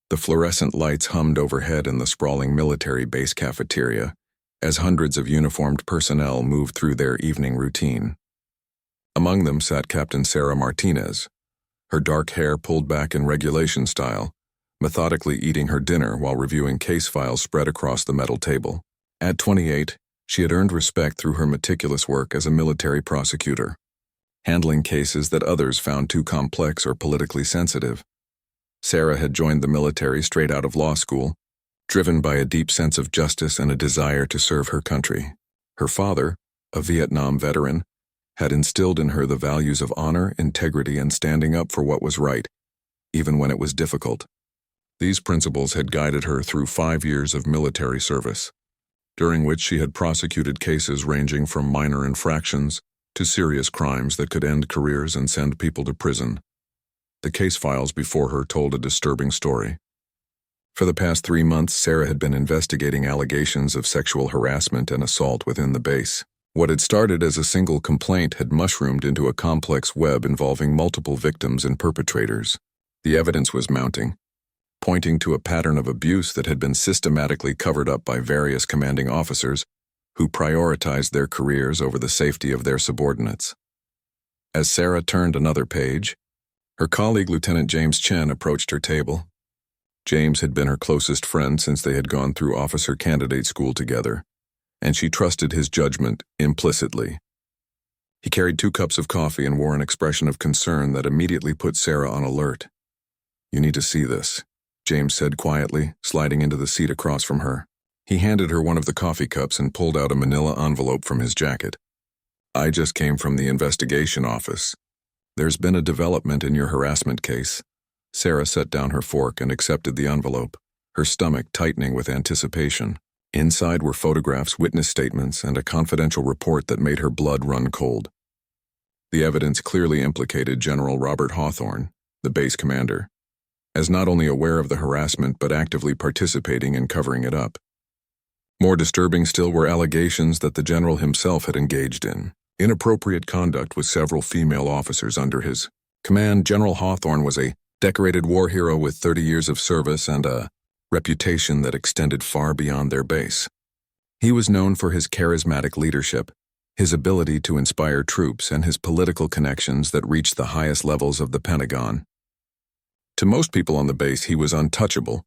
The fluorescent lights hummed overhead in the sprawling military base cafeteria as hundreds of uniformed personnel moved through their evening routine. Among them sat Captain Sarah Martinez, her dark hair pulled back in regulation style, methodically eating her dinner while reviewing case files spread across the metal table. At 28, she had earned respect through her meticulous work as a military prosecutor, handling cases that others found too complex or politically sensitive. Sarah had joined the military straight out of law school, driven by a deep sense of justice and a desire to serve her country. Her father, a Vietnam veteran, had instilled in her the values of honor, integrity, and standing up for what was right, even when it was difficult. These principles had guided her through 5 years of military service, during which she had prosecuted cases ranging from minor infractions to serious crimes that could end careers and send people to prison. The case files before her told a disturbing story. For the past 3 months, Sarah had been investigating allegations of sexual harassment and assault within the base. What had started as a single complaint had mushroomed into a complex web involving multiple victims and perpetrators. The evidence was mounting, pointing to a pattern of abuse that had been systematically covered up by various commanding officers who prioritized their careers over the safety of their subordinates. As Sarah turned another page, her colleague Lieutenant James Chen approached her table. James had been her closest friend since they had gone through officer candidate school together, and she trusted his judgment implicitly. He carried 2 cups of coffee and wore an expression of concern that immediately put Sarah on alert. "You need to see this," James said quietly, sliding into the seat across from her. He handed her one of the coffee cups and pulled out a manila envelope from his jacket. "I just came from the investigation office. There's been a development in your harassment case." Sarah set down her fork and accepted the envelope, her stomach tightening with anticipation. Inside were photographs, witness statements, and a confidential report that made her blood run cold. The evidence clearly implicated General Robert Hawthorne, the base commander, as not only aware of the harassment but actively participating in covering it up. More disturbing still were allegations that the general himself had engaged in inappropriate conduct with several female officers under his command. General Hawthorne was a decorated war hero with 30 years of service and a reputation that extended far beyond their base. He was known for his charismatic leadership, his ability to inspire troops, and his political connections that reached the highest levels of the Pentagon. To most people on the base, he was untouchable,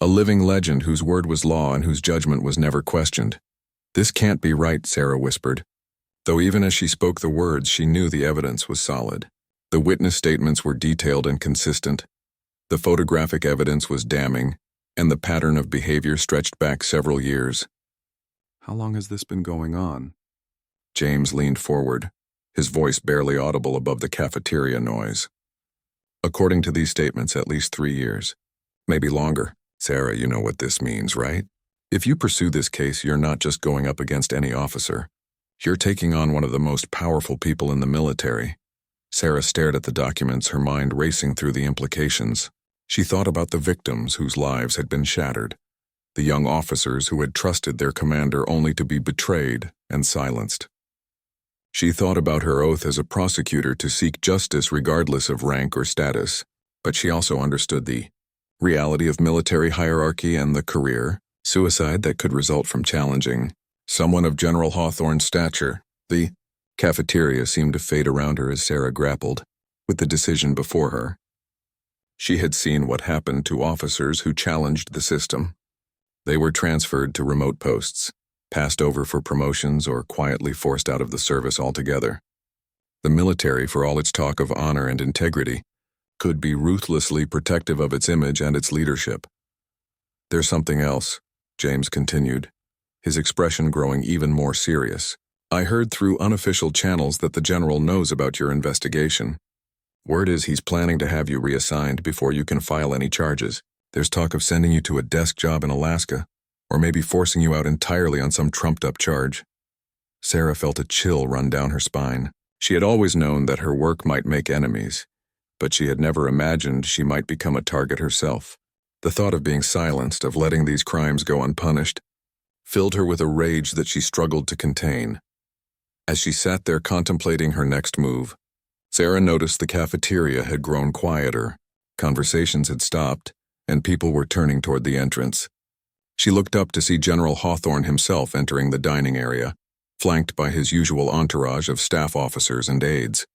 a living legend whose word was law and whose judgment was never questioned. "This can't be right," Sarah whispered, though even as she spoke the words, she knew the evidence was solid. The witness statements were detailed and consistent. The photographic evidence was damning, and the pattern of behavior stretched back several years. "How long has this been going on?" James leaned forward, his voice barely audible above the cafeteria noise. "According to these statements, at least 3 years. Maybe longer. Sarah, you know what this means, right? If you pursue this case, you're not just going up against any officer. You're taking on one of the most powerful people in the military." Sarah stared at the documents, her mind racing through the implications. She thought about the victims whose lives had been shattered, the young officers who had trusted their commander only to be betrayed and silenced. She thought about her oath as a prosecutor to seek justice regardless of rank or status, but she also understood the reality of military hierarchy and the career suicide that could result from challenging someone of General Hawthorne's stature. The cafeteria seemed to fade around her as Sarah grappled with the decision before her. She had seen what happened to officers who challenged the system. They were transferred to remote posts, passed over for promotions, or quietly forced out of the service altogether. The military, for all its talk of honor and integrity, could be ruthlessly protective of its image and its leadership. "There's something else," James continued, his expression growing even more serious. "I heard through unofficial channels that the general knows about your investigation. Word is he's planning to have you reassigned before you can file any charges. There's talk of sending you to a desk job in Alaska, or maybe forcing you out entirely on some trumped-up charge." Sarah felt a chill run down her spine. She had always known that her work might make enemies, but she had never imagined she might become a target herself. The thought of being silenced, of letting these crimes go unpunished, filled her with a rage that she struggled to contain. As she sat there contemplating her next move, Sarah noticed the cafeteria had grown quieter. Conversations had stopped, and people were turning toward the entrance. She looked up to see General Hawthorne himself entering the dining area, flanked by his usual entourage of staff officers and aides.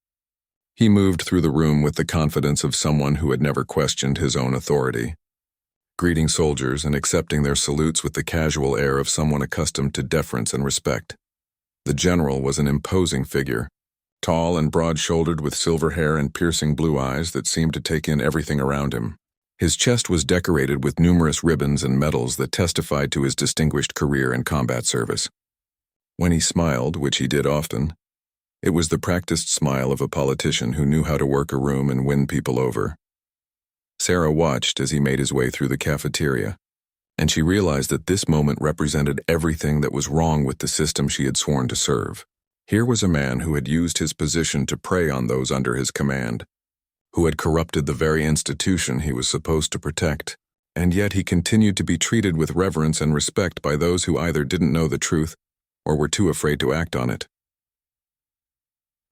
He moved through the room with the confidence of someone who had never questioned his own authority, greeting soldiers and accepting their salutes with the casual air of someone accustomed to deference and respect. The general was an imposing figure, tall and broad-shouldered with silver hair and piercing blue eyes that seemed to take in everything around him. His chest was decorated with numerous ribbons and medals that testified to his distinguished career in combat service. When he smiled, which he did often, it was the practiced smile of a politician who knew how to work a room and win people over. Sarah watched as he made his way through the cafeteria, and she realized that this moment represented everything that was wrong with the system she had sworn to serve. Here was a man who had used his position to prey on those under his command, who had corrupted the very institution he was supposed to protect, and yet he continued to be treated with reverence and respect by those who either didn't know the truth or were too afraid to act on it.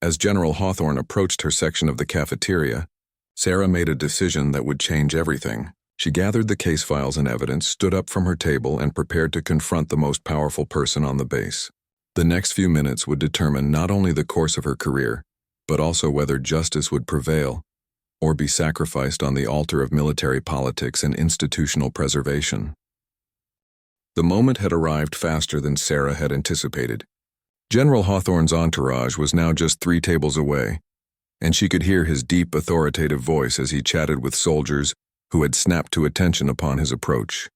As General Hawthorne approached her section of the cafeteria, Sarah made a decision that would change everything. She gathered the case files and evidence, stood up from her table, and prepared to confront the most powerful person on the base. The next few minutes would determine not only the course of her career, but also whether justice would prevail or be sacrificed on the altar of military politics and institutional preservation. The moment had arrived faster than Sarah had anticipated. General Hawthorne's entourage was now just 3 tables away, and she could hear his deep, authoritative voice as he chatted with soldiers who had snapped to attention upon his approach.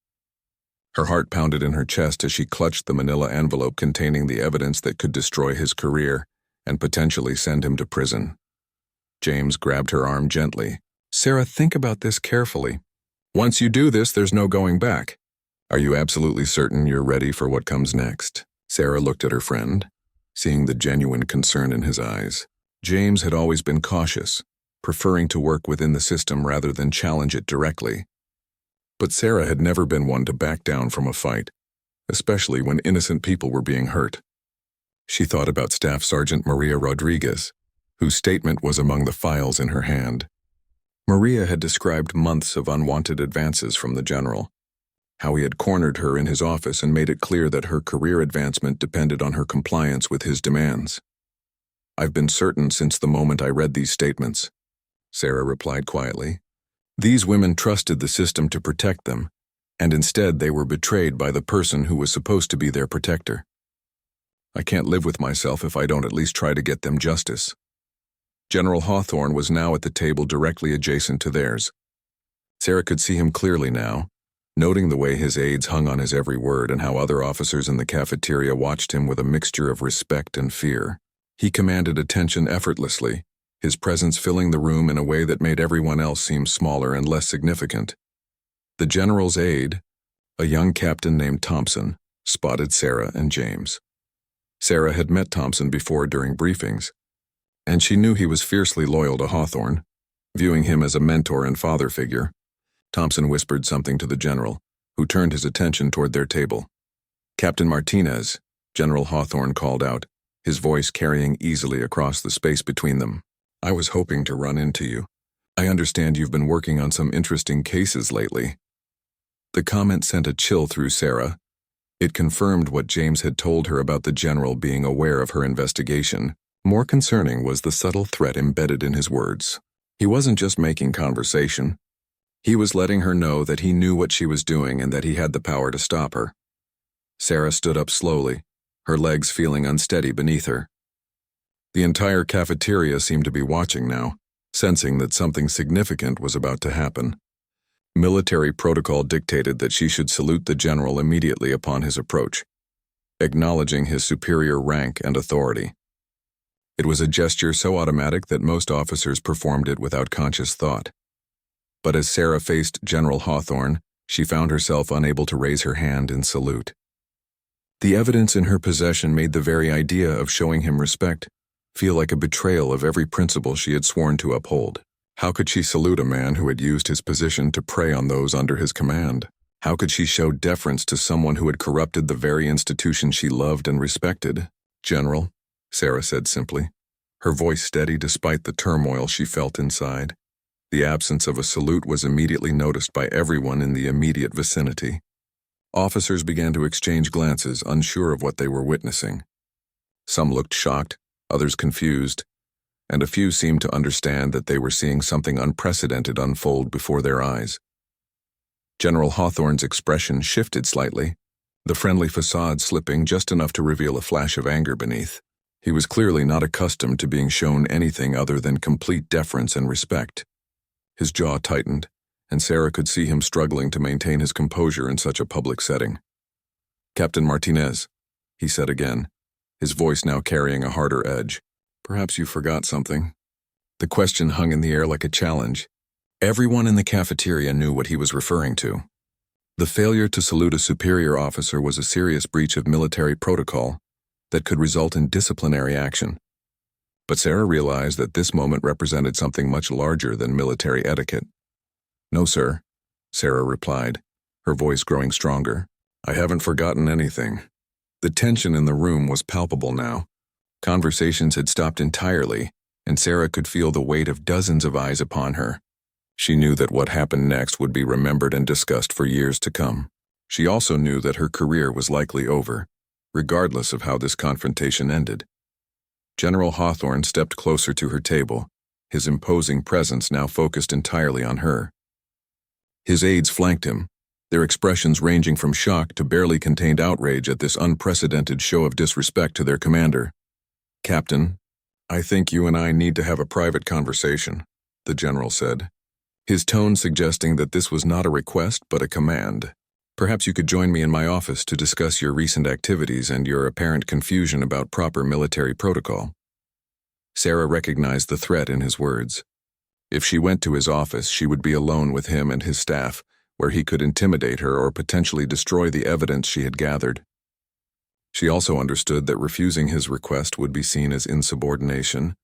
Her heart pounded in her chest as she clutched the manila envelope containing the evidence that could destroy his career and potentially send him to prison. James grabbed her arm gently. "Sarah, think about this carefully. Once you do this, there's no going back. Are you absolutely certain you're ready for what comes next?" Sarah looked at her friend, seeing the genuine concern in his eyes. James had always been cautious, preferring to work within the system rather than challenge it directly. But Sarah had never been one to back down from a fight, especially when innocent people were being hurt. She thought about Staff Sergeant Maria Rodriguez, whose statement was among the files in her hand. Maria had described months of unwanted advances from the general, how he had cornered her in his office and made it clear that her career advancement depended on her compliance with his demands. "I've been certain since the moment I read these statements," Sarah replied quietly. "These women trusted the system to protect them, and instead they were betrayed by the person who was supposed to be their protector. I can't live with myself if I don't at least try to get them justice." General Hawthorne was now at the table directly adjacent to theirs. Sarah could see him clearly now, noting the way his aides hung on his every word and how other officers in the cafeteria watched him with a mixture of respect and fear. He commanded attention effortlessly, his presence filling the room in a way that made everyone else seem smaller and less significant. The general's aide, a young captain named Thompson, spotted Sarah and James. Sarah had met Thompson before during briefings, and she knew he was fiercely loyal to Hawthorne, viewing him as a mentor and father figure. Thompson whispered something to the general, who turned his attention toward their table. "Captain Martinez," General Hawthorne called out, his voice carrying easily across the space between them. "I was hoping to run into you. I understand you've been working on some interesting cases lately." The comment sent a chill through Sarah. It confirmed what James had told her about the general being aware of her investigation. More concerning was the subtle threat embedded in his words. He wasn't just making conversation. He was letting her know that he knew what she was doing and that he had the power to stop her. Sarah stood up slowly, her legs feeling unsteady beneath her. The entire cafeteria seemed to be watching now, sensing that something significant was about to happen. Military protocol dictated that she should salute the general immediately upon his approach, acknowledging his superior rank and authority. It was a gesture so automatic that most officers performed it without conscious thought. But as Sarah faced General Hawthorne, she found herself unable to raise her hand in salute. The evidence in her possession made the very idea of showing him respect feel like a betrayal of every principle she had sworn to uphold. How could she salute a man who had used his position to prey on those under his command? How could she show deference to someone who had corrupted the very institution she loved and respected? "General," Sarah said simply, her voice steady despite the turmoil she felt inside. The absence of a salute was immediately noticed by everyone in the immediate vicinity. Officers began to exchange glances, unsure of what they were witnessing. Some looked shocked, others confused, and a few seemed to understand that they were seeing something unprecedented unfold before their eyes. General Hawthorne's expression shifted slightly, the friendly facade slipping just enough to reveal a flash of anger beneath. He was clearly not accustomed to being shown anything other than complete deference and respect. His jaw tightened, and Sarah could see him struggling to maintain his composure in such a public setting. "Captain Martinez," he said again, his voice now carrying a harder edge. "Perhaps you forgot something." The question hung in the air like a challenge. Everyone in the cafeteria knew what he was referring to. The failure to salute a superior officer was a serious breach of military protocol that could result in disciplinary action. But Sarah realized that this moment represented something much larger than military etiquette. "No, sir," Sarah replied, her voice growing stronger. "I haven't forgotten anything." The tension in the room was palpable now. Conversations had stopped entirely, and Sarah could feel the weight of dozens of eyes upon her. She knew that what happened next would be remembered and discussed for years to come. She also knew that her career was likely over, regardless of how this confrontation ended. General Hawthorne stepped closer to her table, his imposing presence now focused entirely on her. His aides flanked him, their expressions ranging from shock to barely contained outrage at this unprecedented show of disrespect to their commander. "Captain, I think you and I need to have a private conversation," the general said, his tone suggesting that this was not a request but a command. "Perhaps you could join me in my office to discuss your recent activities and your apparent confusion about proper military protocol." Sarah recognized the threat in his words. If she went to his office, she would be alone with him and his staff, where he could intimidate her or potentially destroy the evidence she had gathered. She also understood that refusing his request would be seen as insubordination,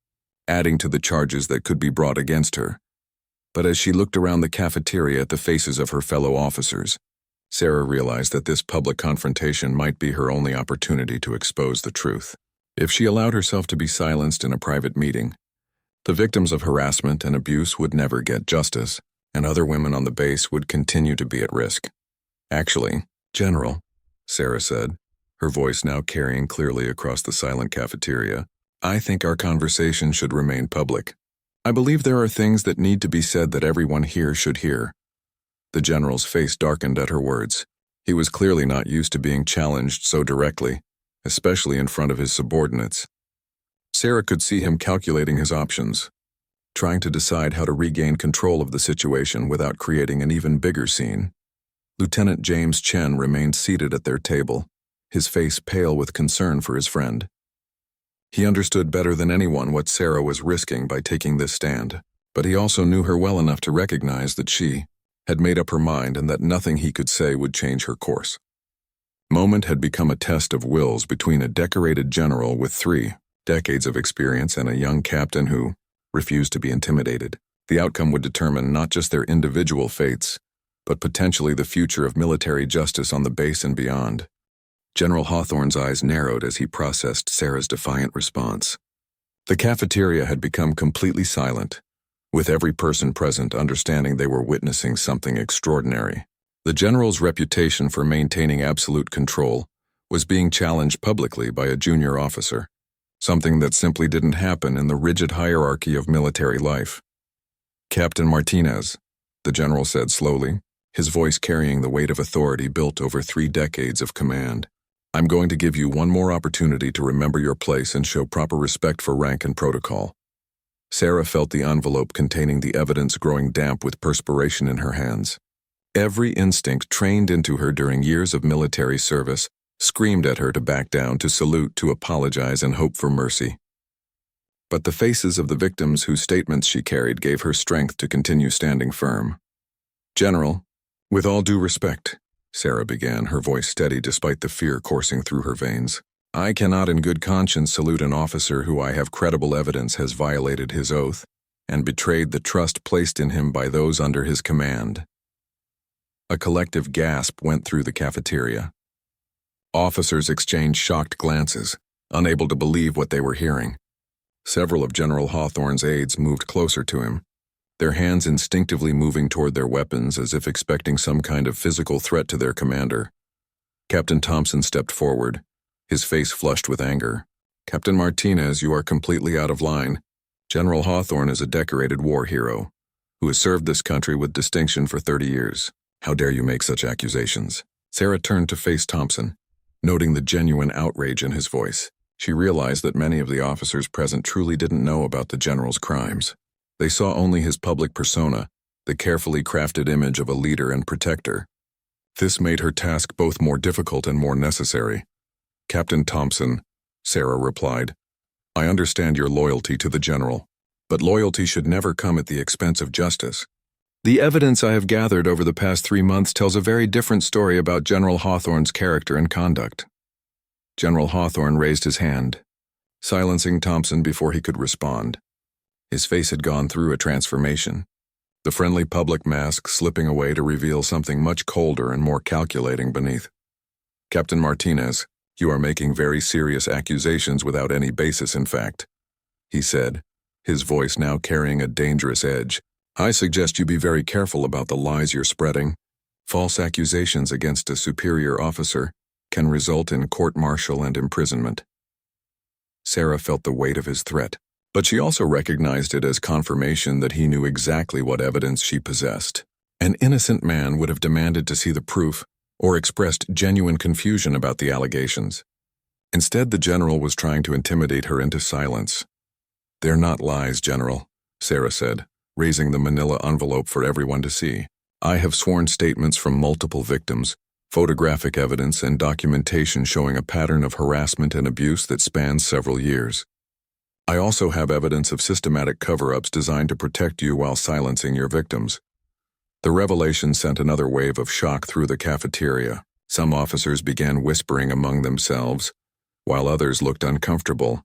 adding to the charges that could be brought against her. But as she looked around the cafeteria at the faces of her fellow officers, Sarah realized that this public confrontation might be her only opportunity to expose the truth. If she allowed herself to be silenced in a private meeting, the victims of harassment and abuse would never get justice, and other women on the base would continue to be at risk. "Actually, General," Sarah said, her voice now carrying clearly across the silent cafeteria, "I think our conversation should remain public. I believe there are things that need to be said that everyone here should hear." The general's face darkened at her words. He was clearly not used to being challenged so directly, especially in front of his subordinates. Sarah could see him calculating his options, trying to decide how to regain control of the situation without creating an even bigger scene. Lieutenant James Chen remained seated at their table, his face pale with concern for his friend. He understood better than anyone what Sarah was risking by taking this stand, but he also knew her well enough to recognize that she had made up her mind and that nothing he could say would change her course. Moment had become a test of wills between a decorated general with 3 decades of experience and a young captain who refused to be intimidated. The outcome would determine not just their individual fates, but potentially the future of military justice on the base and beyond. General Hawthorne's eyes narrowed as he processed Sarah's defiant response. The cafeteria had become completely silent, with every person present understanding they were witnessing something extraordinary. The general's reputation for maintaining absolute control was being challenged publicly by a junior officer, something that simply didn't happen in the rigid hierarchy of military life. "Captain Martinez," the general said slowly, his voice carrying the weight of authority built over 3 decades of command. "I'm going to give you one more opportunity to remember your place and show proper respect for rank and protocol." Sarah felt the envelope containing the evidence growing damp with perspiration in her hands. Every instinct trained into her during years of military service screamed at her to back down, to salute, to apologize, and hope for mercy. But the faces of the victims whose statements she carried gave her strength to continue standing firm. "General, with all due respect," Sarah began, her voice steady despite the fear coursing through her veins, "I cannot in good conscience salute an officer who I have credible evidence has violated his oath and betrayed the trust placed in him by those under his command." A collective gasp went through the cafeteria. Officers exchanged shocked glances, unable to believe what they were hearing. Several of General Hawthorne's aides moved closer to him, their hands instinctively moving toward their weapons as if expecting some kind of physical threat to their commander. Captain Thompson stepped forward, his face flushed with anger. "Captain Martinez, you are completely out of line. General Hawthorne is a decorated war hero who has served this country with distinction for 30 years. How dare you make such accusations?" Sarah turned to face Thompson, noting the genuine outrage in his voice. She realized that many of the officers present truly didn't know about the general's crimes. They saw only his public persona, the carefully crafted image of a leader and protector. This made her task both more difficult and more necessary. "Captain Thompson," Sarah replied, "I understand your loyalty to the general, but loyalty should never come at the expense of justice. The evidence I have gathered over the past 3 months tells a very different story about General Hawthorne's character and conduct." General Hawthorne raised his hand, silencing Thompson before he could respond. His face had gone through a transformation, the friendly public mask slipping away to reveal something much colder and more calculating beneath. "Captain Martinez, you are making very serious accusations without any basis in fact," he said, his voice now carrying a dangerous edge. "I suggest you be very careful about the lies you're spreading. False accusations against a superior officer can result in court-martial and imprisonment." Sarah felt the weight of his threat, but she also recognized it as confirmation that he knew exactly what evidence she possessed. An innocent man would have demanded to see the proof or expressed genuine confusion about the allegations. Instead, the general was trying to intimidate her into silence. "They're not lies, General," Sarah said, raising the manila envelope for everyone to see. "I have sworn statements from multiple victims, photographic evidence and documentation showing a pattern of harassment and abuse that spans several years. I also have evidence of systematic cover-ups designed to protect you while silencing your victims." The revelation sent another wave of shock through the cafeteria. Some officers began whispering among themselves, while others looked uncomfortable,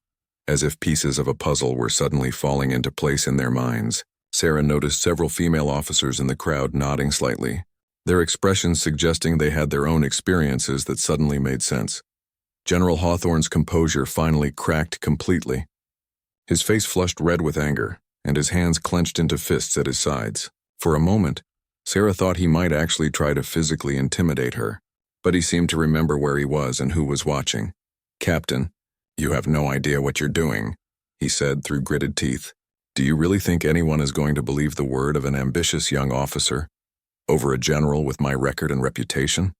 as if pieces of a puzzle were suddenly falling into place in their minds. Sarah noticed several female officers in the crowd nodding slightly, their expressions suggesting they had their own experiences that suddenly made sense. General Hawthorne's composure finally cracked completely. His face flushed red with anger, and his hands clenched into fists at his sides. For a moment, Sarah thought he might actually try to physically intimidate her, but he seemed to remember where he was and who was watching. "Captain, you have no idea what you're doing," he said through gritted teeth. "Do you really think anyone is going to believe the word of an ambitious young officer over a general with my record and reputation?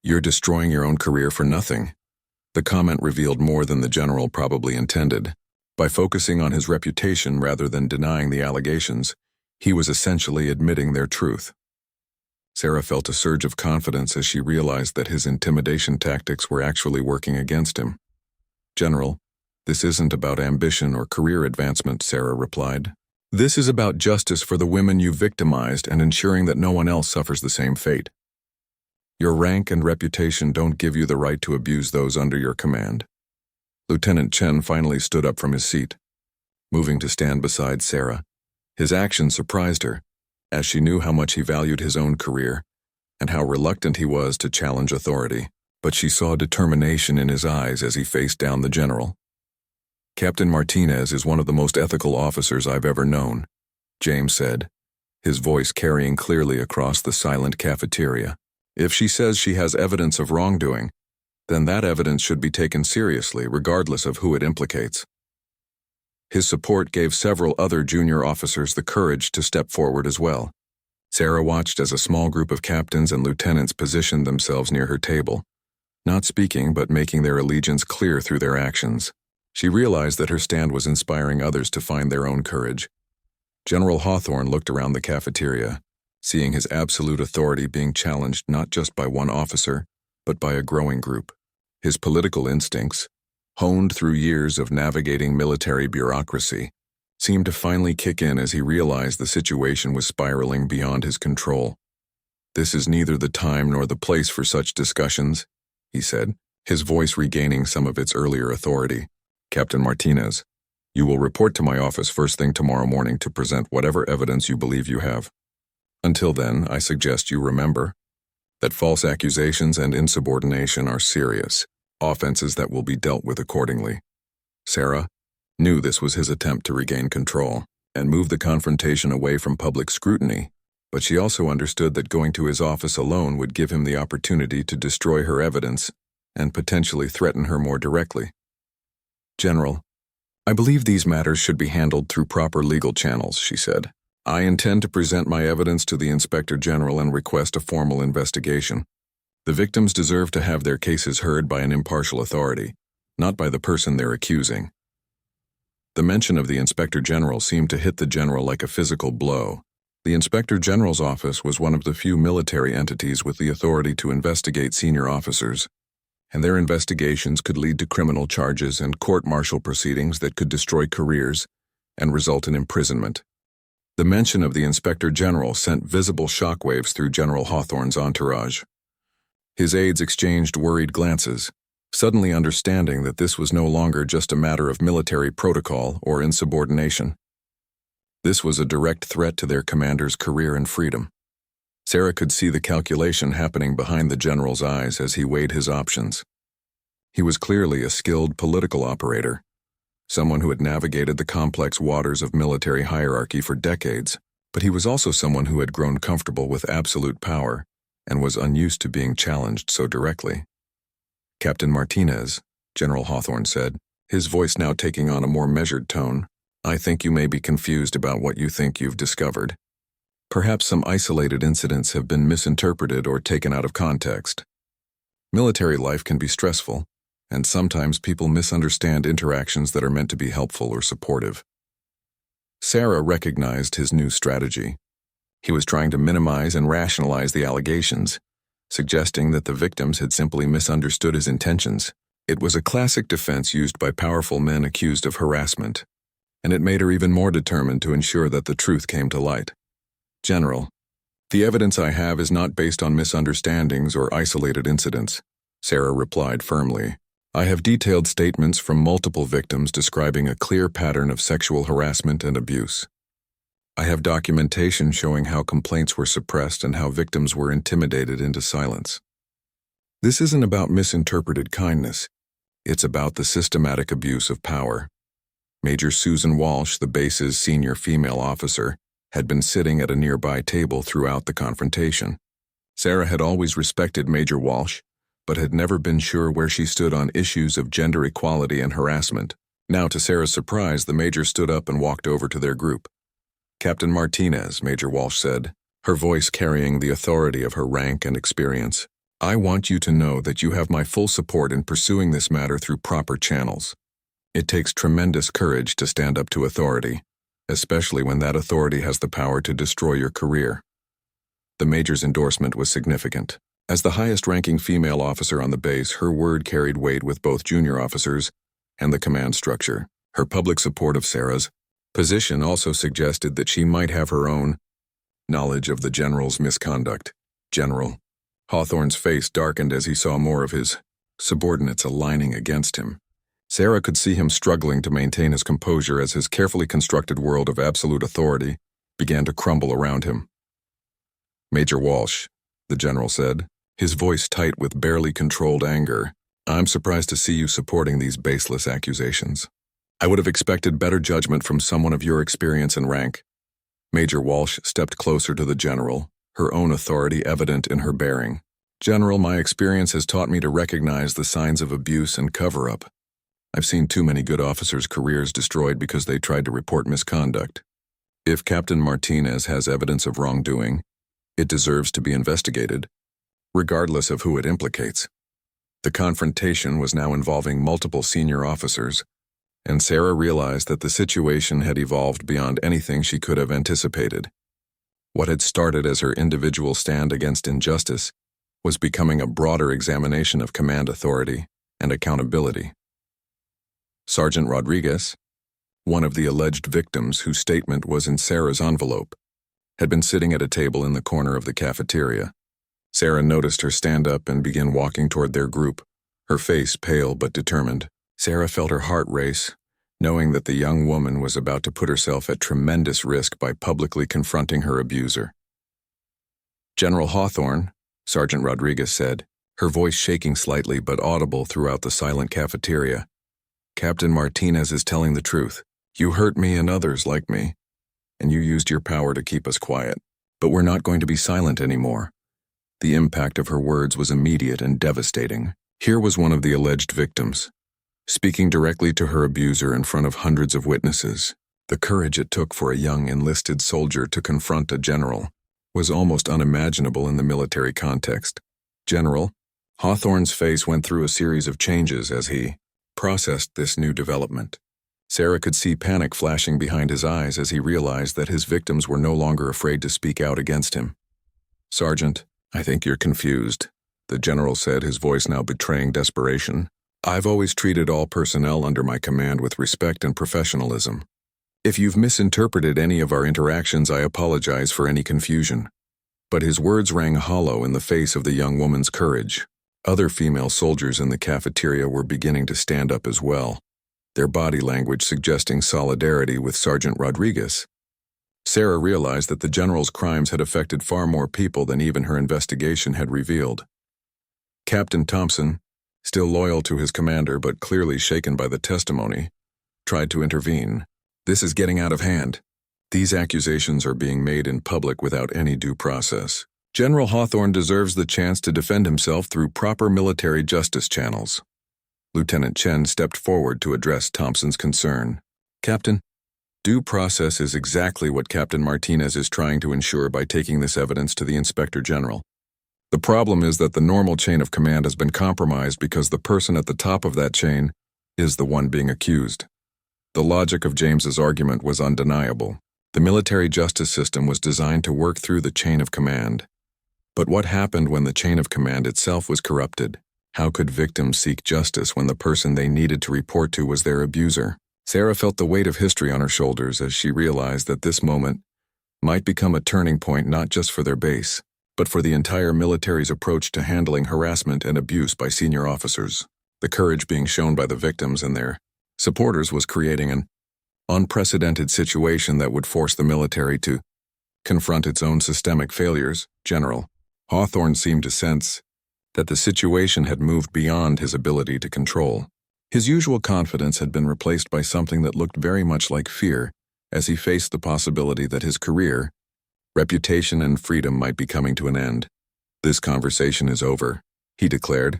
You're destroying your own career for nothing." The comment revealed more than the general probably intended. By focusing on his reputation rather than denying the allegations, he was essentially admitting their truth. Sarah felt a surge of confidence as she realized that his intimidation tactics were actually working against him. "General, this isn't about ambition or career advancement," Sarah replied. "This is about justice for the women you victimized and ensuring that no one else suffers the same fate. Your rank and reputation don't give you the right to abuse those under your command." Lieutenant Chen finally stood up from his seat, moving to stand beside Sarah. His action surprised her, as she knew how much he valued his own career and how reluctant he was to challenge authority, but she saw determination in his eyes as he faced down the general. "Captain Martinez is one of the most ethical officers I've ever known," James said, his voice carrying clearly across the silent cafeteria. "If she says she has evidence of wrongdoing, then that evidence should be taken seriously regardless of who it implicates." His support gave several other junior officers the courage to step forward as well. Sarah watched as a small group of captains and lieutenants positioned themselves near her table, not speaking but making their allegiance clear through their actions. She realized that her stand was inspiring others to find their own courage. General Hawthorne looked around the cafeteria, seeing his absolute authority being challenged not just by one officer, but by a growing group. His political instincts, honed through years of navigating military bureaucracy, seemed to finally kick in as he realized the situation was spiraling beyond his control. "This is neither the time nor the place for such discussions," he said, his voice regaining some of its earlier authority. "Captain Martinez, you will report to my office first thing tomorrow morning to present whatever evidence you believe you have. Until then, I suggest you remember that false accusations and insubordination are serious offenses that will be dealt with accordingly." Sarah knew this was his attempt to regain control. and move the confrontation away from public scrutiny, but she also understood that going to his office alone would give him the opportunity to destroy her evidence and potentially threaten her more directly. "General, I believe these matters should be handled through proper legal channels," she said. "I intend to present my evidence to the Inspector General and request a formal investigation. The victims deserve to have their cases heard by an impartial authority, not by the person they're accusing." The mention of the Inspector General seemed to hit the general like a physical blow. The Inspector General's office was one of the few military entities with the authority to investigate senior officers, and their investigations could lead to criminal charges and court-martial proceedings that could destroy careers and result in imprisonment. The mention of the Inspector General sent visible shockwaves through General Hawthorne's entourage. His aides exchanged worried glances, suddenly understanding that this was no longer just a matter of military protocol or insubordination. This was a direct threat to their commander's career and freedom. Sarah could see the calculation happening behind the general's eyes as he weighed his options. He was clearly a skilled political operator, someone who had navigated the complex waters of military hierarchy for decades, but he was also someone who had grown comfortable with absolute power and was unused to being challenged so directly. "Captain Martinez," General Hawthorne said, his voice now taking on a more measured tone, "I think you may be confused about what you think you've discovered. Perhaps some isolated incidents have been misinterpreted or taken out of context. Military life can be stressful, and sometimes people misunderstand interactions that are meant to be helpful or supportive." Sarah recognized his new strategy. He was trying to minimize and rationalize the allegations, suggesting that the victims had simply misunderstood his intentions. It was a classic defense used by powerful men accused of harassment, and it made her even more determined to ensure that the truth came to light. "General, the evidence I have is not based on misunderstandings or isolated incidents," Sarah replied firmly. "I have detailed statements from multiple victims describing a clear pattern of sexual harassment and abuse. I have documentation showing how complaints were suppressed and how victims were intimidated into silence. This isn't about misinterpreted kindness. It's about the systematic abuse of power." Major Susan Walsh, the base's senior female officer, had been sitting at a nearby table throughout the confrontation. Sarah had always respected Major Walsh, but had never been sure where she stood on issues of gender equality and harassment. Now, to Sarah's surprise, the major stood up and walked over to their group. "Captain Martinez," Major Walsh said, her voice carrying the authority of her rank and experience, "I want you to know that you have my full support in pursuing this matter through proper channels. It takes tremendous courage to stand up to authority, especially when that authority has the power to destroy your career." The major's endorsement was significant. As the highest-ranking female officer on the base, her word carried weight with both junior officers and the command structure. Her public support of Sarah's position also suggested that she might have her own knowledge of the general's misconduct. "General." Hawthorne's face darkened as he saw more of his subordinates aligning against him. Sarah could see him struggling to maintain his composure as his carefully constructed world of absolute authority began to crumble around him. "Major Walsh," the general said, his voice tight with barely controlled anger, "I'm surprised to see you supporting these baseless accusations. I would have expected better judgment from someone of your experience and rank." Major Walsh stepped closer to the general, her own authority evident in her bearing. "General, my experience has taught me to recognize the signs of abuse and cover-up. I've seen too many good officers' careers destroyed because they tried to report misconduct. If Captain Martinez has evidence of wrongdoing, it deserves to be investigated, regardless of who it implicates." The confrontation was now involving multiple senior officers, and Sarah realized that the situation had evolved beyond anything she could have anticipated. What had started as her individual stand against injustice was becoming a broader examination of command authority and accountability. Sergeant Rodriguez, one of the alleged victims whose statement was in Sarah's envelope, had been sitting at a table in the corner of the cafeteria. Sarah noticed her stand up and begin walking toward their group, her face pale but determined. Sarah felt her heart race, knowing that the young woman was about to put herself at tremendous risk by publicly confronting her abuser. "General Hawthorne," Sergeant Rodriguez said, her voice shaking slightly but audible throughout the silent cafeteria, "Captain Martinez is telling the truth. You hurt me and others like me. and you used your power to keep us quiet. But we're not going to be silent anymore." The impact of her words was immediate and devastating. Here was one of the alleged victims, speaking directly to her abuser in front of hundreds of witnesses. The courage it took for a young enlisted soldier to confront a general was almost unimaginable in the military context. "General," Hawthorne's face went through a series of changes as he processed this new development. Sarah could see panic flashing behind his eyes as he realized that his victims were no longer afraid to speak out against him. "Sergeant, I think you're confused," the general said, his voice now betraying desperation. "I've always treated all personnel under my command with respect and professionalism. If you've misinterpreted any of our interactions, I apologize for any confusion." But his words rang hollow in the face of the young woman's courage. Other female soldiers in the cafeteria were beginning to stand up as well, their body language suggesting solidarity with Sergeant Rodriguez. Sarah realized that the general's crimes had affected far more people than even her investigation had revealed. Captain Thompson, still loyal to his commander but clearly shaken by the testimony, tried to intervene. "This is getting out of hand. These accusations are being made in public without any due process. General Hawthorne deserves the chance to defend himself through proper military justice channels." Lieutenant Chen stepped forward to address Thompson's concern. "Captain, due process is exactly what Captain Martinez is trying to ensure by taking this evidence to the Inspector General. The problem is that the normal chain of command has been compromised because the person at the top of that chain is the one being accused." The logic of James's argument was undeniable. The military justice system was designed to work through the chain of command. But what happened when the chain of command itself was corrupted? How could victims seek justice when the person they needed to report to was their abuser? Sarah felt the weight of history on her shoulders as she realized that this moment might become a turning point not just for their base, but for the entire military's approach to handling harassment and abuse by senior officers. The courage being shown by the victims and their supporters was creating an unprecedented situation that would force the military to confront its own systemic failures. General Hawthorne seemed to sense that the situation had moved beyond his ability to control. His usual confidence had been replaced by something that looked very much like fear as he faced the possibility that his career, reputation, and freedom might be coming to an end. "This conversation is over," he declared,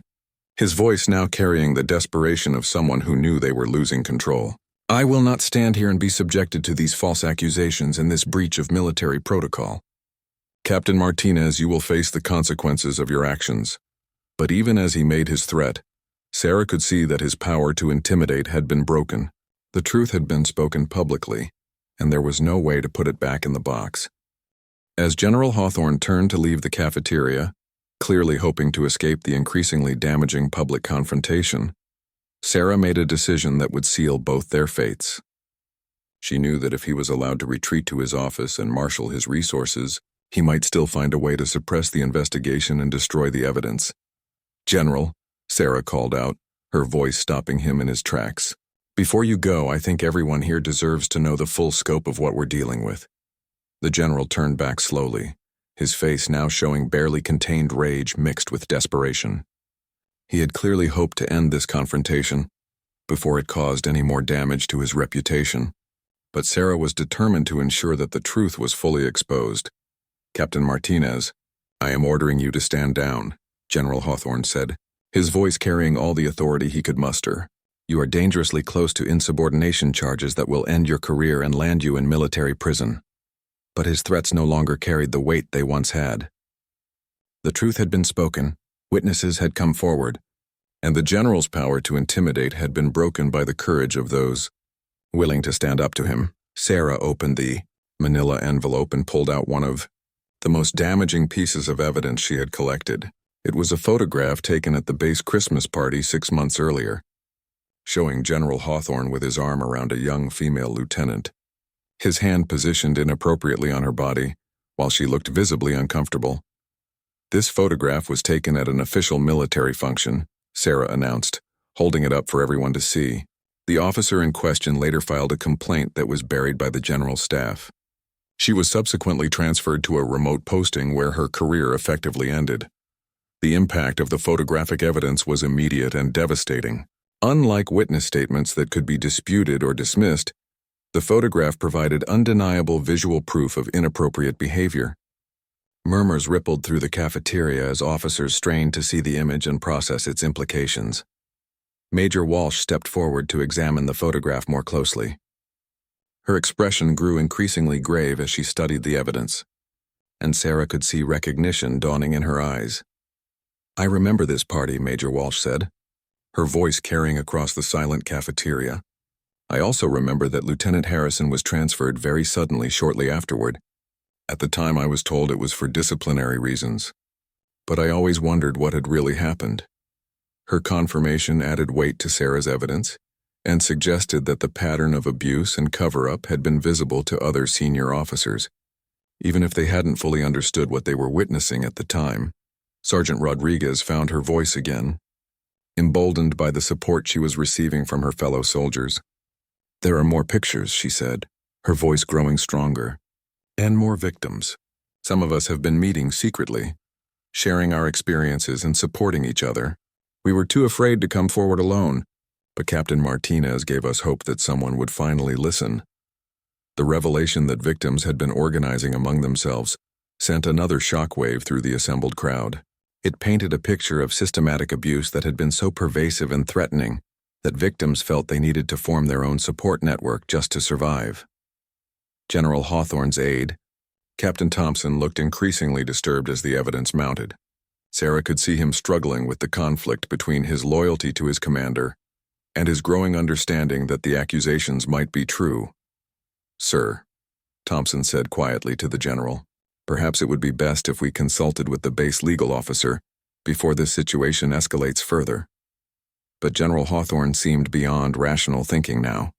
his voice now carrying the desperation of someone who knew they were losing control. "I will not stand here and be subjected to these false accusations and this breach of military protocol. Captain Martinez, you will face the consequences of your actions." But even as he made his threat, Sarah could see that his power to intimidate had been broken. The truth had been spoken publicly, and there was no way to put it back in the box. As General Hawthorne turned to leave the cafeteria, clearly hoping to escape the increasingly damaging public confrontation, Sarah made a decision that would seal both their fates. She knew that if he was allowed to retreat to his office and marshal his resources, he might still find a way to suppress the investigation and destroy the evidence. "General," Sarah called out, her voice stopping him in his tracks. "Before you go, I think everyone here deserves to know the full scope of what we're dealing with." The general turned back slowly, his face now showing barely contained rage mixed with desperation. He had clearly hoped to end this confrontation before it caused any more damage to his reputation, but Sarah was determined to ensure that the truth was fully exposed. "Captain Martinez, I am ordering you to stand down," General Hawthorne said, his voice carrying all the authority he could muster. "You are dangerously close to insubordination charges that will end your career and land you in military prison." But his threats no longer carried the weight they once had. The truth had been spoken, witnesses had come forward, and the general's power to intimidate had been broken by the courage of those willing to stand up to him. Sarah opened the manila envelope and pulled out one of the most damaging pieces of evidence she had collected. It was a photograph taken at the base Christmas party 6 months earlier, showing General Hawthorne with his arm around a young female lieutenant, his hand positioned inappropriately on her body, while she looked visibly uncomfortable. "This photograph was taken at an official military function," Sarah announced, holding it up for everyone to see. The officer in question later filed a complaint that was buried by the general's staff. She was subsequently transferred to a remote posting where her career effectively ended. The impact of the photographic evidence was immediate and devastating. Unlike witness statements that could be disputed or dismissed, The photograph provided undeniable visual proof of inappropriate behavior. Murmurs rippled through the cafeteria as officers strained to see the image and process its implications. Major Walsh stepped forward to examine the photograph more closely. Her expression grew increasingly grave as she studied the evidence, and Sarah could see recognition dawning in her eyes. "I remember this party," Major Walsh said, her voice carrying across the silent cafeteria. "I also remember that Lieutenant Harrison was transferred very suddenly shortly afterward. At the time I was told it was for disciplinary reasons, but I always wondered what had really happened." Her confirmation added weight to Sarah's evidence and suggested that the pattern of abuse and cover-up had been visible to other senior officers, even if they hadn't fully understood what they were witnessing at the time. Sergeant Rodriguez found her voice again, emboldened by the support she was receiving from her fellow soldiers. "There are more pictures," she said, her voice growing stronger. "And more victims. Some of us have been meeting secretly, sharing our experiences and supporting each other. We were too afraid to come forward alone, but Captain Martinez gave us hope that someone would finally listen." The revelation that victims had been organizing among themselves sent another shockwave through the assembled crowd. It painted a picture of systematic abuse that had been so pervasive and threatening that victims felt they needed to form their own support network just to survive. General Hawthorne's aide, Captain Thompson, looked increasingly disturbed as the evidence mounted. Sarah could see him struggling with the conflict between his loyalty to his commander and his growing understanding that the accusations might be true. "Sir," Thompson said quietly to the general, "perhaps it would be best if we consulted with the base legal officer before this situation escalates further." But General Hawthorne seemed beyond rational thinking now.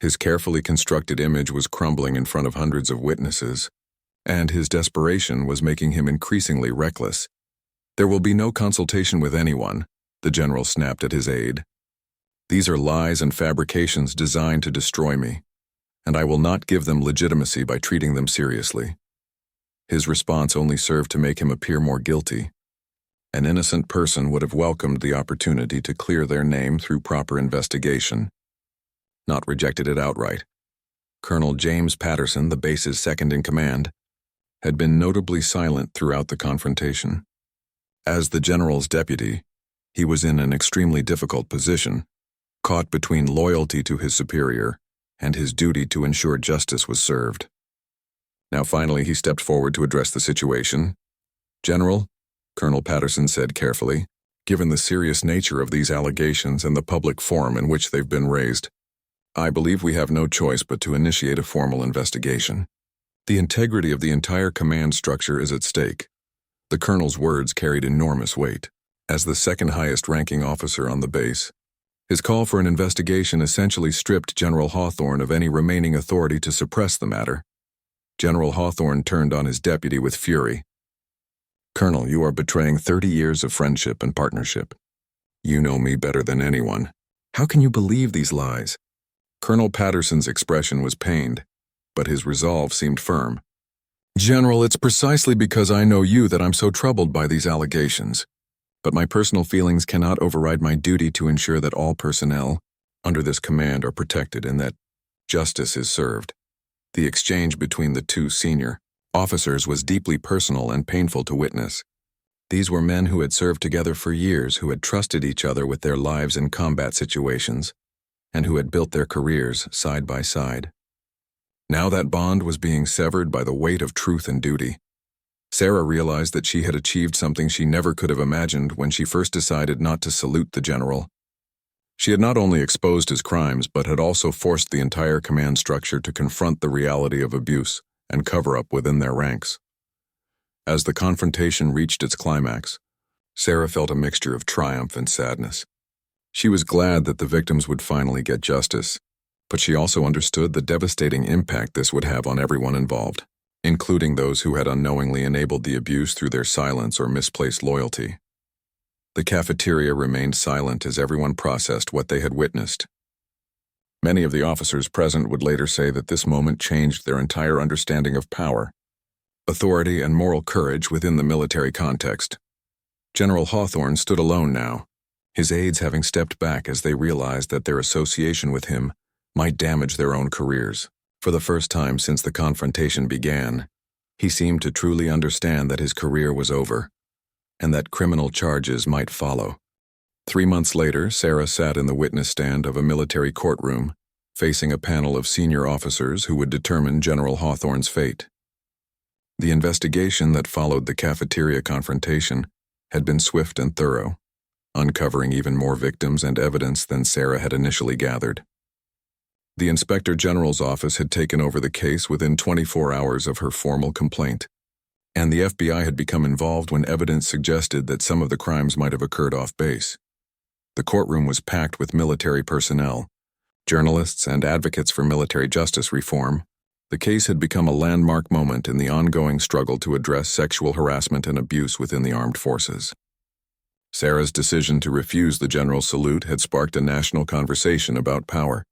His carefully constructed image was crumbling in front of hundreds of witnesses, and his desperation was making him increasingly reckless. "There will be no consultation with anyone," the general snapped at his aide. "These are lies and fabrications designed to destroy me, and I will not give them legitimacy by treating them seriously." His response only served to make him appear more guilty. An innocent person would have welcomed the opportunity to clear their name through proper investigation, not rejected it outright. Colonel James Patterson, the base's second-in-command, had been notably silent throughout the confrontation. As the general's deputy, he was in an extremely difficult position, caught between loyalty to his superior and his duty to ensure justice was served. Now finally he stepped forward to address the situation. "General," Colonel Patterson said carefully, "given the serious nature of these allegations and the public forum in which they've been raised, I believe we have no choice but to initiate a formal investigation. The integrity of the entire command structure is at stake." The colonel's words carried enormous weight. As the second highest ranking officer on the base, his call for an investigation essentially stripped General Hawthorne of any remaining authority to suppress the matter. General Hawthorne turned on his deputy with fury. "Colonel, you are betraying 30 years of friendship and partnership. You know me better than anyone. How can you believe these lies?" Colonel Patterson's expression was pained, but his resolve seemed firm. "General, it's precisely because I know you that I'm so troubled by these allegations. But my personal feelings cannot override my duty to ensure that all personnel under this command are protected and that justice is served." The exchange between the two senior officers was deeply personal and painful to witness. These were men who had served together for years, who had trusted each other with their lives in combat situations, and who had built their careers side by side. Now that bond was being severed by the weight of truth and duty. Sarah realized that she had achieved something she never could have imagined when she first decided not to salute the general. She had not only exposed his crimes, but had also forced the entire command structure to confront the reality of abuse and cover-up within their ranks. As the confrontation reached its climax, Sarah felt a mixture of triumph and sadness. She was glad that the victims would finally get justice, but she also understood the devastating impact this would have on everyone involved, including those who had unknowingly enabled the abuse through their silence or misplaced loyalty. The cafeteria remained silent as everyone processed what they had witnessed. Many of the officers present would later say that this moment changed their entire understanding of power, authority, and moral courage within the military context. General Hawthorne stood alone now, his aides having stepped back as they realized that their association with him might damage their own careers. For the first time since the confrontation began, he seemed to truly understand that his career was over, and that criminal charges might follow. 3 months later, Sarah sat in the witness stand of a military courtroom, facing a panel of senior officers who would determine General Hawthorne's fate. The investigation that followed the cafeteria confrontation had been swift and thorough, uncovering even more victims and evidence than Sarah had initially gathered. The Inspector General's office had taken over the case within 24 hours of her formal complaint, and the FBI had become involved when evidence suggested that some of the crimes might have occurred off base. The courtroom was packed with military personnel, journalists, and advocates for military justice reform. The case had become a landmark moment in the ongoing struggle to address sexual harassment and abuse within the armed forces. Sarah's decision to refuse the general's salute had sparked a national conversation about power,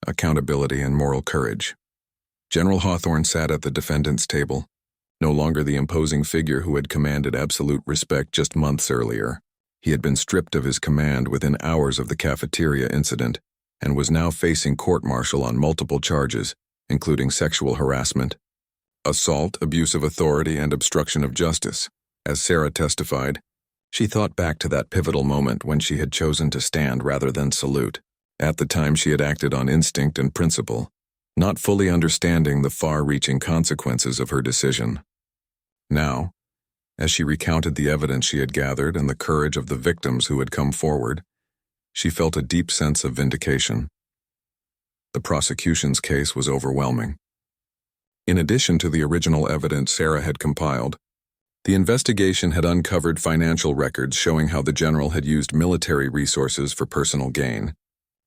accountability, and moral courage. General Hawthorne sat at the defendant's table, no longer the imposing figure who had commanded absolute respect just months earlier. He had been stripped of his command within hours of the cafeteria incident and was now facing court-martial on multiple charges, including sexual harassment, assault, abuse of authority, and obstruction of justice. As Sarah testified, she thought back to that pivotal moment when she had chosen to stand rather than salute. At the time, she had acted on instinct and principle, not fully understanding the far-reaching consequences of her decision. Now, as she recounted the evidence she had gathered and the courage of the victims who had come forward, she felt a deep sense of vindication. The prosecution's case was overwhelming. In addition to the original evidence Sarah had compiled, the investigation had uncovered financial records showing how the general had used military resources for personal gain,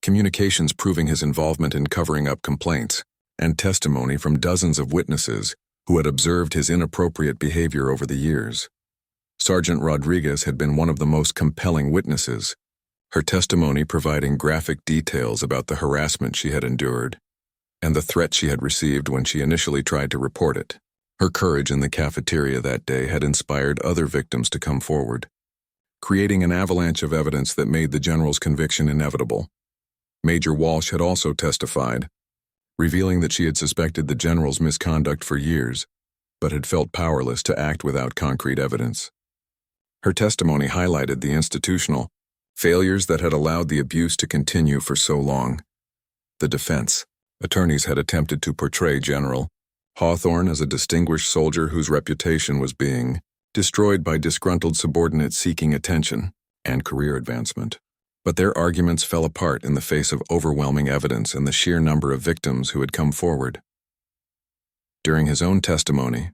communications proving his involvement in covering up complaints, and testimony from dozens of witnesses who had observed his inappropriate behavior over the years. Sergeant Rodriguez had been one of the most compelling witnesses, her testimony providing graphic details about the harassment she had endured and the threat she had received when she initially tried to report it. Her courage in the cafeteria that day had inspired other victims to come forward, creating an avalanche of evidence that made the general's conviction inevitable. Major Walsh had also testified, revealing that she had suspected the general's misconduct for years, but had felt powerless to act without concrete evidence. Her testimony highlighted the institutional failures that had allowed the abuse to continue for so long. The defense attorneys had attempted to portray General Hawthorne as a distinguished soldier whose reputation was being destroyed by disgruntled subordinates seeking attention and career advancement. But their arguments fell apart in the face of overwhelming evidence and the sheer number of victims who had come forward. During his own testimony,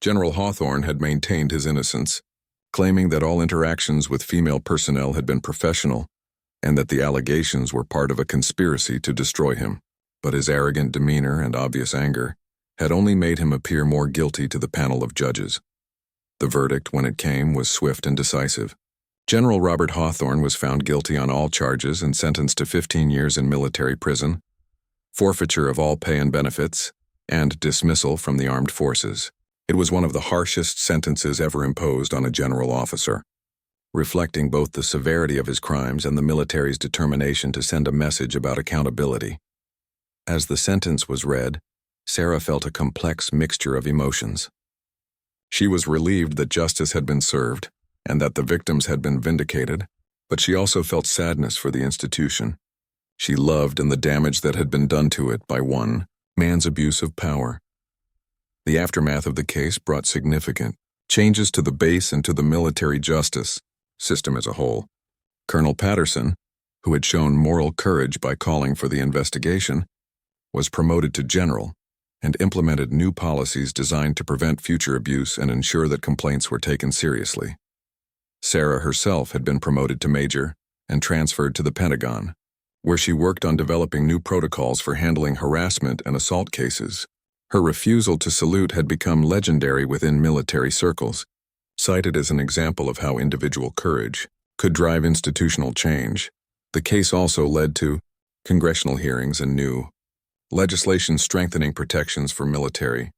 General Hawthorne had maintained his innocence, claiming that all interactions with female personnel had been professional and that the allegations were part of a conspiracy to destroy him. But his arrogant demeanor and obvious anger had only made him appear more guilty to the panel of judges. The verdict, when it came, was swift and decisive. General Robert Hawthorne was found guilty on all charges and sentenced to 15 years in military prison, forfeiture of all pay and benefits, and dismissal from the armed forces. It was one of the harshest sentences ever imposed on a general officer, reflecting both the severity of his crimes and the military's determination to send a message about accountability. As the sentence was read, Sarah felt a complex mixture of emotions. She was relieved that justice had been served and that the victims had been vindicated, but she also felt sadness for the institution she loved and the damage that had been done to it by one man's abuse of power. The aftermath of the case brought significant changes to the base and to the military justice system as a whole. Colonel Patterson, who had shown moral courage by calling for the investigation, was promoted to general and implemented new policies designed to prevent future abuse and ensure that complaints were taken seriously. Sarah herself had been promoted to major and transferred to the Pentagon, where she worked on developing new protocols for handling harassment and assault cases. Her refusal to salute had become legendary within military circles, cited as an example of how individual courage could drive institutional change. The case also led to congressional hearings and new legislation strengthening protections for military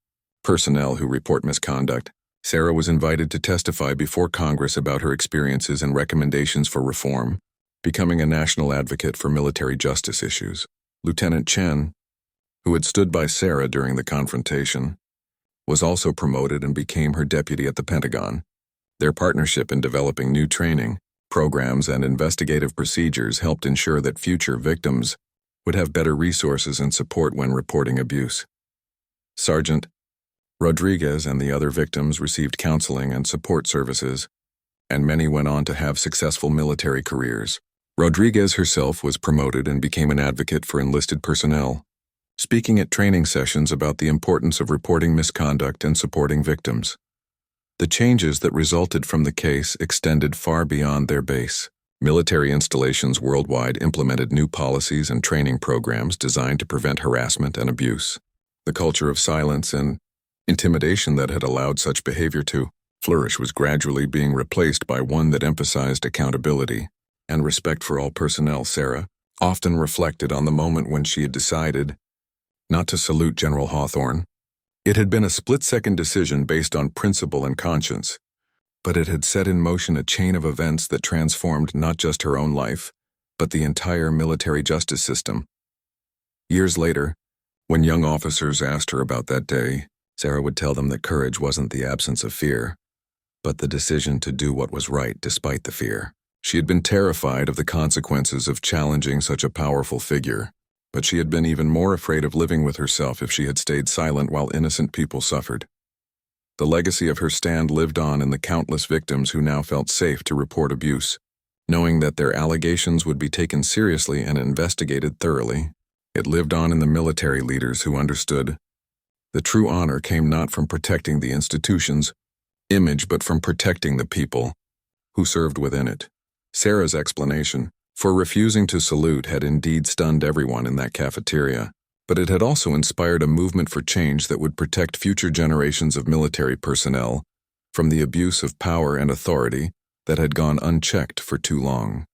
personnel who report misconduct. Sarah was invited to testify before Congress about her experiences and recommendations for reform, becoming a national advocate for military justice issues. Lieutenant Chen, who had stood by Sarah during the confrontation, was also promoted and became her deputy at the Pentagon. Their partnership in developing new training, programs, and investigative procedures helped ensure that future victims would have better resources and support when reporting abuse. Sergeant Rodriguez and the other victims received counseling and support services, and many went on to have successful military careers. Rodriguez herself was promoted and became an advocate for enlisted personnel, speaking at training sessions about the importance of reporting misconduct and supporting victims. The changes that resulted from the case extended far beyond their base. Military installations worldwide implemented new policies and training programs designed to prevent harassment and abuse. The culture of silence and intimidation that had allowed such behavior to flourish was gradually being replaced by one that emphasized accountability and respect for all personnel. Sarah often reflected on the moment when she had decided not to salute General Hawthorne. It had been a split-second decision based on principle and conscience, but it had set in motion a chain of events that transformed not just her own life, but the entire military justice system. Years later, when young officers asked her about that day, Sarah would tell them that courage wasn't the absence of fear, but the decision to do what was right despite the fear. She had been terrified of the consequences of challenging such a powerful figure, but she had been even more afraid of living with herself if she had stayed silent while innocent people suffered. The legacy of her stand lived on in the countless victims who now felt safe to report abuse, knowing that their allegations would be taken seriously and investigated thoroughly. It lived on in the military leaders who understood the true honor came not from protecting the institution's image but from protecting the people who served within it. Sarah's explanation for refusing to salute had indeed stunned everyone in that cafeteria, but it had also inspired a movement for change that would protect future generations of military personnel from the abuse of power and authority that had gone unchecked for too long.